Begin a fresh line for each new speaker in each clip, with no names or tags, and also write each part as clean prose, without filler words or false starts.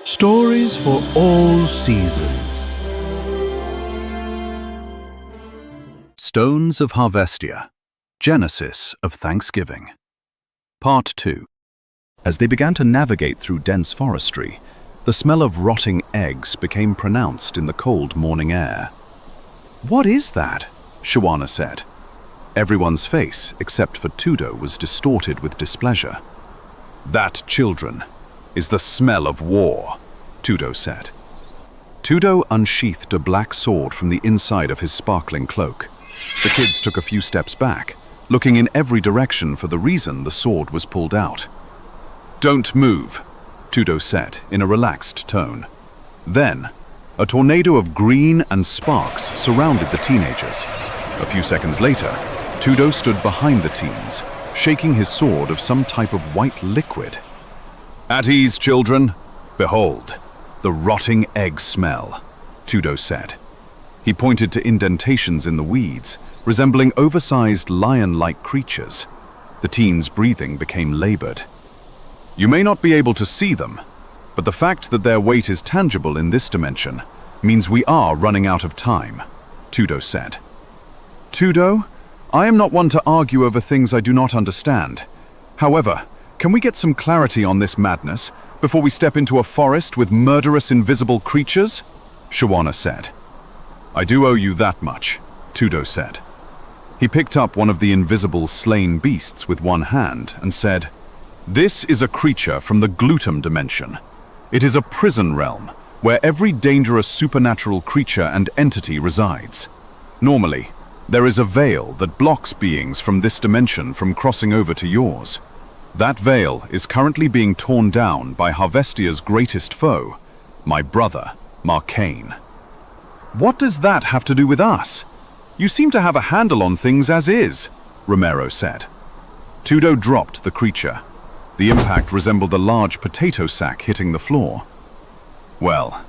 Stories for all seasons.
Stones of Harvestia, Genesis of Thanksgiving. Part 2. As they began to navigate through dense forestry, the smell of rotting eggs became pronounced in the cold morning air. "What is that?" Shawana said. Everyone's face, except for Tudo, was distorted with displeasure. "That, children, is the smell of war," Tudo said. Tudo unsheathed a black sword from the inside of his sparkling cloak. The kids took a few steps back, looking in every direction for the reason the sword was pulled out. "Don't move," Tudo said in a relaxed tone. Then, a tornado of green and sparks surrounded the teenagers. A few seconds later, Tudo stood behind the teens, shaking his sword of some type of white liquid. "At ease, children. Behold, the rotting egg smell," Tudo said. He pointed to indentations in the weeds, resembling oversized lion-like creatures. The teens' breathing became labored. "You may not be able to see them, but the fact that their weight is tangible in this dimension means we are running out of time," Tudo said. "Tudo, I am not one to argue over things I do not understand. However, can we get some clarity on this madness before we step into a forest with murderous invisible creatures?" Shawana said. "I do owe you that much," Tudo said. He picked up one of the invisible slain beasts with one hand and said, "This is a creature from the Glutum dimension. It is a prison realm where every dangerous supernatural creature and entity resides. Normally, there is a veil that blocks beings from this dimension from crossing over to yours. That veil is currently being torn down by Harvestia's greatest foe, my brother, Marcaine." "What does that have to do with us? You seem to have a handle on things as is," Romero said. Tudo dropped the creature. The impact resembled a large potato sack hitting the floor. "Well,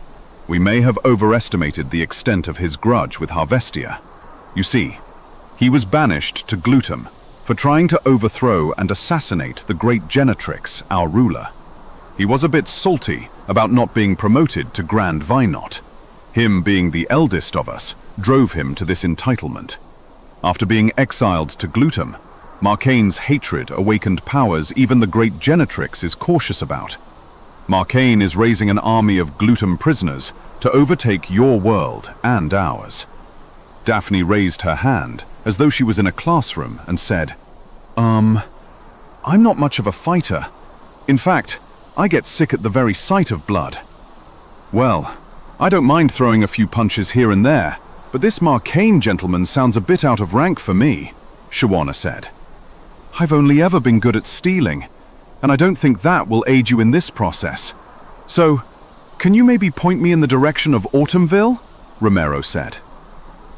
we may have overestimated the extent of his grudge with Harvestia. You see, he was banished to Glutum for trying to overthrow and assassinate the great Genetrix, our ruler. He was a bit salty about not being promoted to Grand Vinot. Him being the eldest of us drove him to this entitlement. After being exiled to Glutum, Marcaine's hatred awakened powers even the great Genetrix is cautious about. Marcaine is raising an army of Glutum prisoners to overtake your world and ours." Daphne raised her hand as though she was in a classroom and said, I'm not much of a fighter. In fact, I get sick at the very sight of blood." "Well, I don't mind throwing a few punches here and there, but this Marcaine gentleman sounds a bit out of rank for me," Shawana said. "I've only ever been good at stealing, and I don't think that will aid you in this process. So, can you maybe point me in the direction of Autumnville?" Romero said.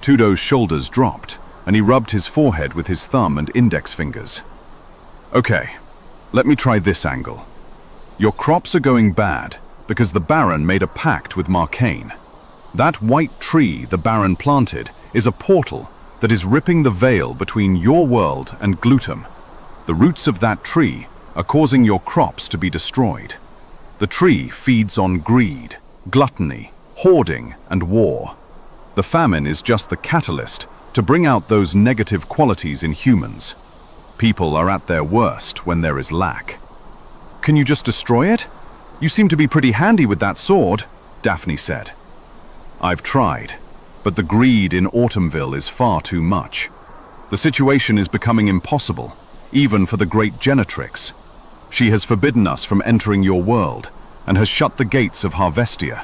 Tudo's shoulders dropped, and he rubbed his forehead with his thumb and index fingers. "Okay, let me try this angle. Your crops are going bad because the Baron made a pact with Marcaine. That white tree the Baron planted is a portal that is ripping the veil between your world and Glutum. The roots of that tree are causing your crops to be destroyed. The tree feeds on greed, gluttony, hoarding, and war. The famine is just the catalyst to bring out those negative qualities in humans. People are at their worst when there is lack." "Can you just destroy it? You seem to be pretty handy with that sword," Daphne said. "I've tried, but the greed in Autumnville is far too much. The situation is becoming impossible, even for the great Genetrix. She has forbidden us from entering your world and has shut the gates of Harvestia.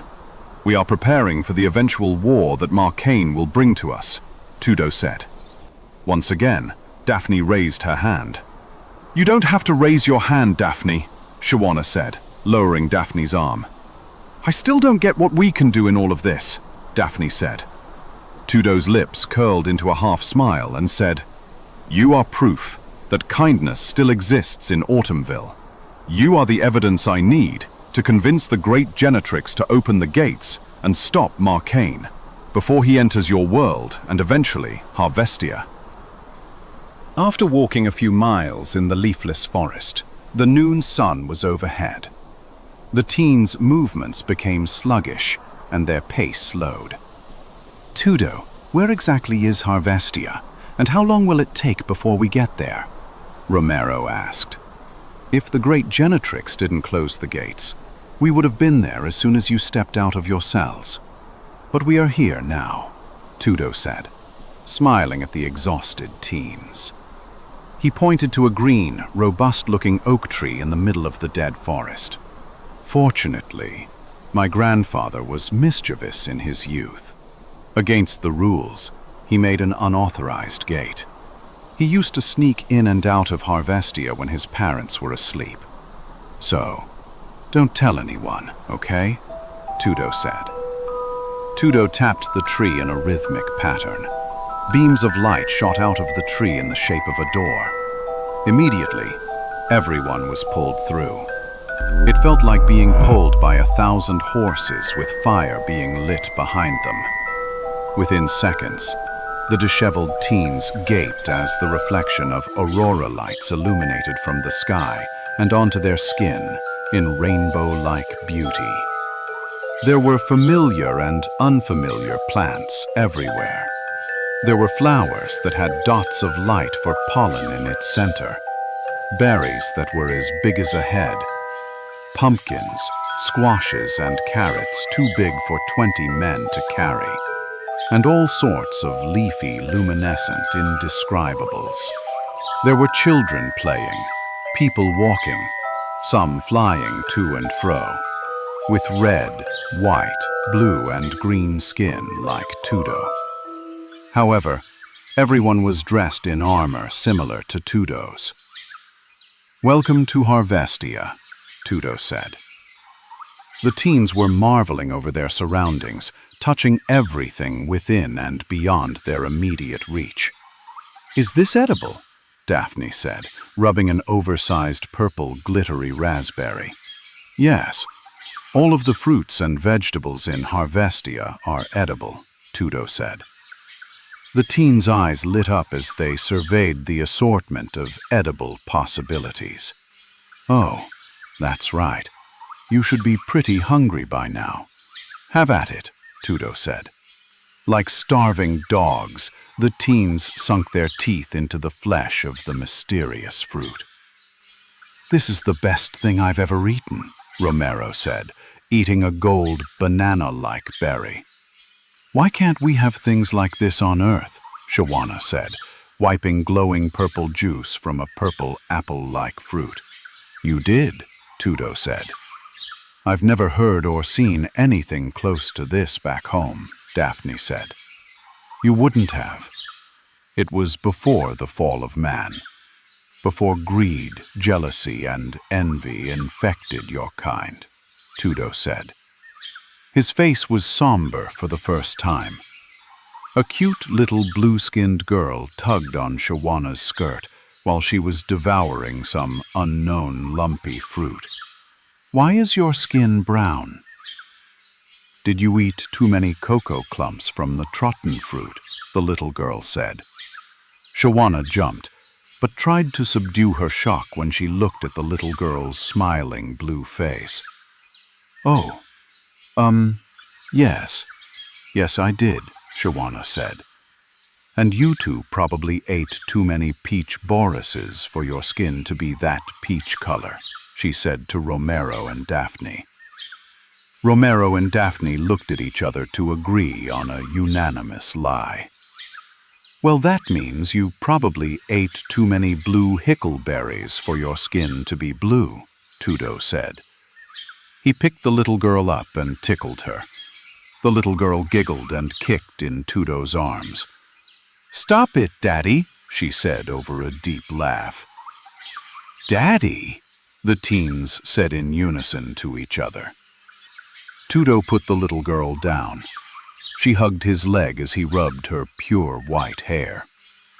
We are preparing for the eventual war that Marcaine will bring to us," Tudo said. Once again, Daphne raised her hand. "You don't have to raise your hand, Daphne," Shawana said, lowering Daphne's arm. "I still don't get what we can do in all of this," Daphne said. Tudo's lips curled into a half smile and said, "You are proof that kindness still exists in Autumnville. You are the evidence I need to convince the great Genetrix to open the gates and stop Marcaine before he enters your world and eventually Harvestia." After walking a few miles in the leafless forest, the noon sun was overhead. The teens' movements became sluggish, and their pace slowed. "Tudo, where exactly is Harvestia, and how long will it take before we get there?" Romero asked. "If the great Genetrix didn't close the gates, we would have been there as soon as you stepped out of your cells. But we are here now," Tudo said, smiling at the exhausted teens. He pointed to a green, robust-looking oak tree in the middle of the dead forest. "Fortunately, my grandfather was mischievous in his youth. Against the rules, he made an unauthorized gate. He used to sneak in and out of Harvestia when his parents were asleep. So, don't tell anyone, okay?" Tudo said. Tudo tapped the tree in a rhythmic pattern. Beams of light shot out of the tree in the shape of a door. Immediately, everyone was pulled through. It felt like being pulled by 1,000 horses with fire being lit behind them. Within seconds, the disheveled teens gaped as the reflection of aurora lights illuminated from the sky and onto their skin in rainbow-like beauty. There were familiar and unfamiliar plants everywhere. There were flowers that had dots of light for pollen in its center, berries that were as big as a head, pumpkins, squashes, and carrots too big for 20 men to carry, and all sorts of leafy, luminescent indescribables. There were children playing, people walking, some flying to and fro, with red, white, blue, and green skin like Tudo. However, everyone was dressed in armor similar to Tudo's. "Welcome to Harvestia," Tudo said. The teens were marveling over their surroundings, touching everything within and beyond their immediate reach. "Is this edible?" Daphne said, rubbing an oversized purple glittery raspberry. "Yes, all of the fruits and vegetables in Harvestia are edible," Tudo said. The teens' eyes lit up as they surveyed the assortment of edible possibilities. "Oh, that's right. You should be pretty hungry by now. Have at it," Tudo said. Like starving dogs, the teens sunk their teeth into the flesh of the mysterious fruit. "This is the best thing I've ever eaten," Romero said, eating a gold banana-like berry. "Why can't we have things like this on Earth?" Shawana said, wiping glowing purple juice from a purple apple-like fruit. "You did," Tudo said. "I've never heard or seen anything close to this back home," Daphne said. "You wouldn't have. It was before the fall of man, before greed, jealousy, and envy infected your kind," Tudo said. His face was somber for the first time. A cute little blue-skinned girl tugged on Shawana's skirt while she was devouring some unknown lumpy fruit. "Why is your skin brown?" "Did you eat too many cocoa clumps from the Trotten fruit?" the little girl said. Shawana jumped, but tried to subdue her shock when she looked at the little girl's smiling blue face. "Oh, yes, I did," Shawana said. "And you two probably ate too many peach borises for your skin to be that peach color," she said to Romero and Daphne. Romero and Daphne looked at each other to agree on a unanimous lie. "Well, that means you probably ate too many blue hickleberries for your skin to be blue," Tudo said. He picked the little girl up and tickled her. The little girl giggled and kicked in Tudo's arms. "Stop it, Daddy," she said over a deep laugh. "Daddy?" the teens said in unison to each other. Tudo put the little girl down. She hugged his leg as he rubbed her pure white hair.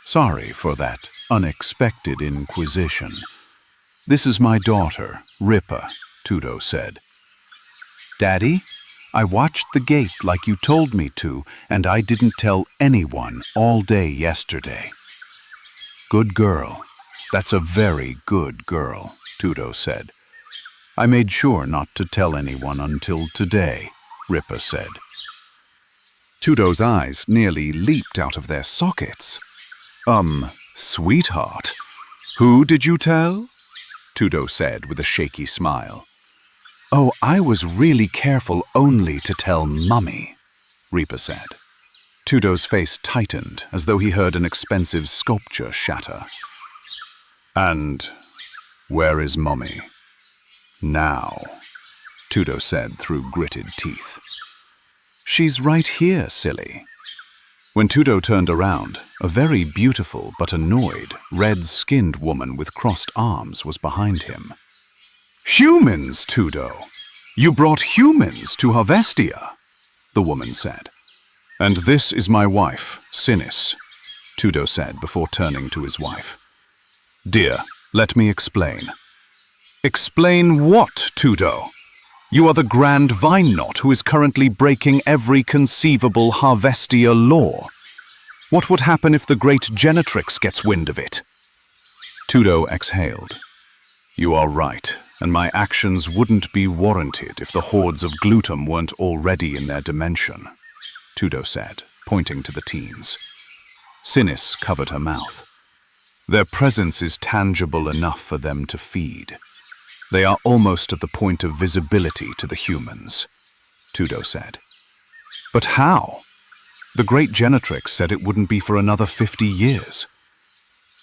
"Sorry for that unexpected inquisition. This is my daughter, Ripa," Tudo said. "Daddy, I watched the gate like you told me to, and I didn't tell anyone all day yesterday." "Good girl. That's a very good girl," Tudo said. I made sure not to tell anyone until today, Ripper said. Tudo's eyes nearly leaped out of their sockets. Sweetheart, who did you tell? Tudo said with a shaky smile. Oh, I was really careful only to tell Mummy, Reaper said. Tudo's face tightened as though he heard an expensive sculpture shatter. And where is Mummy? Now, Tudo said through gritted teeth. She's right here, silly. When Tudo turned around, a very beautiful but annoyed, red-skinned woman with crossed arms was behind him. Humans, Tudo! You brought humans to Harvestia, the woman said. And this is my wife, Sinis, Tudo said before turning to his wife. Dear, let me explain. Explain what, Tudo? You are the Grand Vine Knot who is currently breaking every conceivable Harvestia law. What would happen if the great Genetrix gets wind of it? Tudo exhaled. You are right, and my actions wouldn't be warranted if the hordes of Glutum weren't already in their dimension, Tudo said, pointing to the teens. Sinis covered her mouth. Their presence is tangible enough for them to feed. They are almost at the point of visibility to the humans, Tudo said. But how? The great Genetrix said it wouldn't be for another 50 years.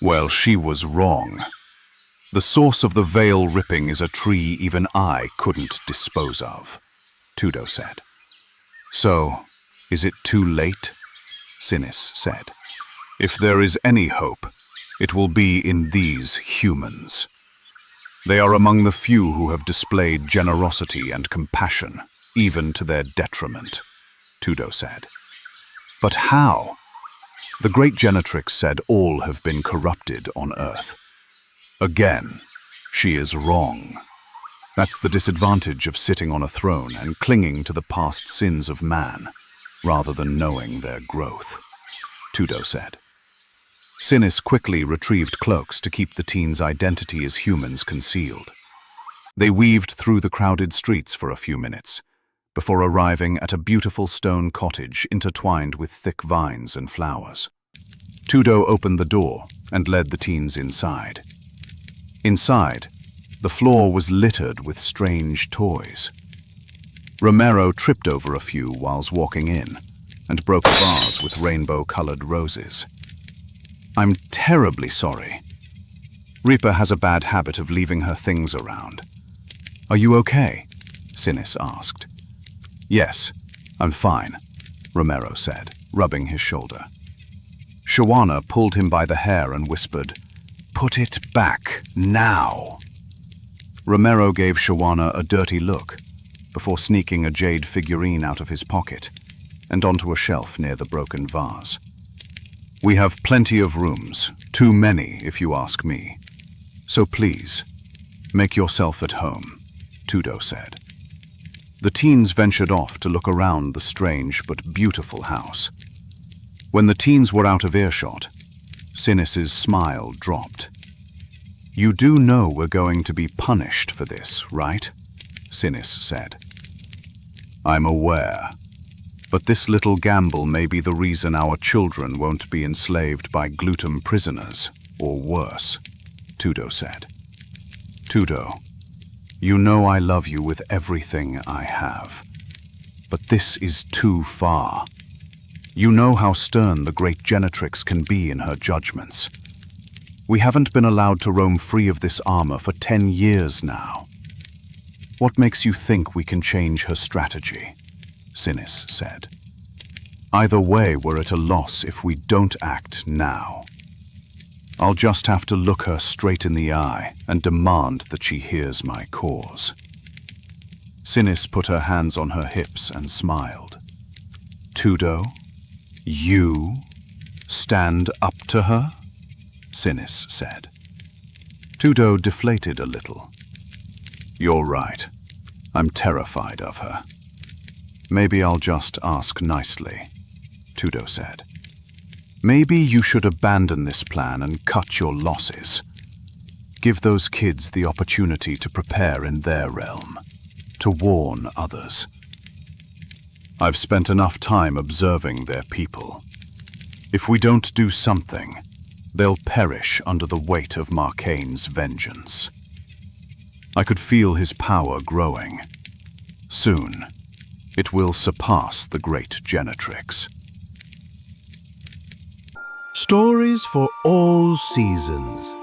Well, she was wrong. The source of the veil ripping is a tree even I couldn't dispose of, Tudo said. So, is it too late? Sinis said. If there is any hope, it will be in these humans. They are among the few who have displayed generosity and compassion, even to their detriment, Tudo said. But how? The great Genetrix said all have been corrupted on Earth. Again, she is wrong. That's the disadvantage of sitting on a throne and clinging to the past sins of man, rather than knowing their growth, Tudo said. Sinis quickly retrieved cloaks to keep the teens' identity as humans concealed. They weaved through the crowded streets for a few minutes, before arriving at a beautiful stone cottage intertwined with thick vines and flowers. Tudo opened the door and led the teens inside. Inside, the floor was littered with strange toys. Romero tripped over a few whilst walking in and broke a vase with rainbow-colored roses. I'm terribly sorry. Reaper has a bad habit of leaving her things around. Are you okay? Sinis asked. Yes, I'm fine, Romero said, rubbing his shoulder. Shawana pulled him by the hair and whispered, Put it back, now. Romero gave Shawana a dirty look before sneaking a jade figurine out of his pocket and onto a shelf near the broken vase. We have plenty of rooms, too many if you ask me. So please, make yourself at home, Tudo said. The teens ventured off to look around the strange but beautiful house. When the teens were out of earshot, Sinis's smile dropped. You do know we're going to be punished for this, right? Sinis said. I'm aware. But this little gamble may be the reason our children won't be enslaved by Glutum prisoners, or worse, Tudo said. Tudo, you know I love you with everything I have. But this is too far. You know how stern the great Genetrix can be in her judgments. We haven't been allowed to roam free of this armor for 10 years now. What makes you think we can change her strategy? Sinis said. Either way, we're at a loss if we don't act now. I'll just have to look her straight in the eye and demand that she hears my cause. Sinis put her hands on her hips and smiled. Tudo, you stand up to her? Sinis said. Tudo deflated a little. You're right. I'm terrified of her. Maybe I'll just ask nicely, Tudo said. Maybe you should abandon this plan and cut your losses. Give those kids the opportunity to prepare in their realm, to warn others. I've spent enough time observing their people. If we don't do something, they'll perish under the weight of Marcane's vengeance. I could feel his power growing. Soon, it will surpass the great Genetrix.
Stories for all seasons.